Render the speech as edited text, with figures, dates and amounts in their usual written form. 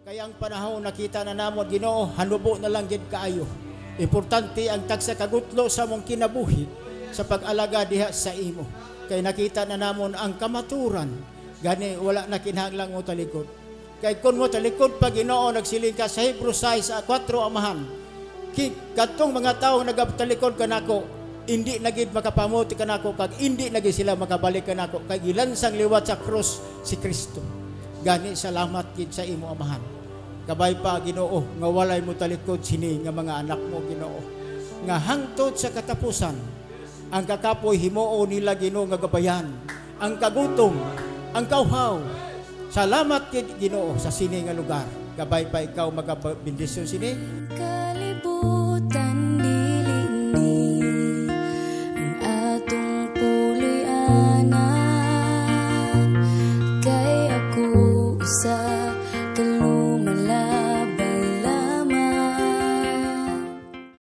Kaya ang panahon nakita na namon Ginoo, hanubo na lang gid kaayo. Importante ang tagsa kagutlo sa mong kinabuhi sa pag-alaga diha sa imo. Kay nakita na namon ang kamaturan, gani wala na kinahanglang mo talikod. Kay kun mo talikod pa Ginoo, nagsiling ka sa Hebrews 6:4 amahan. Kadtong mga tawo nagatalikod kanako, hindi nagid makapamuti kanako kag hindi nagid sila makabalik kanako kay gilansang liwat sa krus si Kristo. Gani salamat gid sa imo amahan. Kabay pa Ginoo nga walay mo talikod sini nga mga anak mo Ginoo. Nga hangtod sa katapusan ang kakapoy himuo nila Ginoo nga gabayan, ang kagutom, ang kauhaw. Salamat gid Ginoo sa sini nga lugar. Kabay pa ikaw magabendisyon sini.